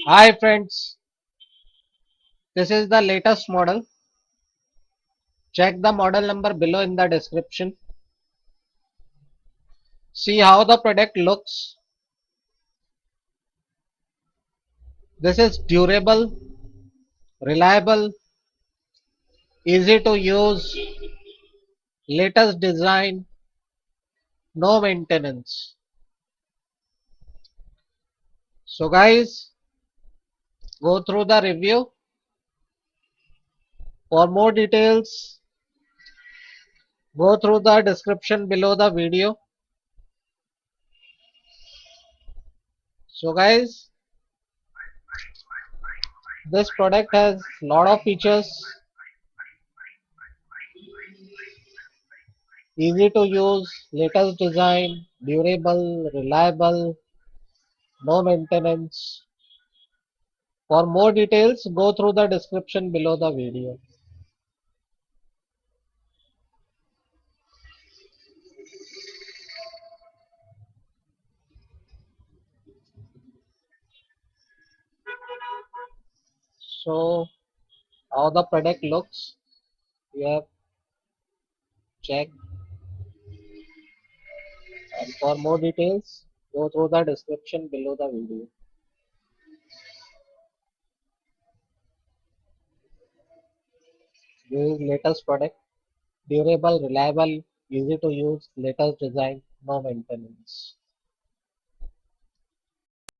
Hi friends, this is the latest model. Check the model number below in the description. See how the product looks. This is durable, reliable, easy to use, latest design, no maintenance. So guys, go through the review. For more details, go through the description below the video. So guys, this product has lot of features, easy to use, latest design, durable, reliable, no maintenance. For more details, go through the description below the video. So, how the product looks, you have checked. And for more details, go through the description below the video. This is latest product, durable, reliable, easy to use, latest design, no maintenance.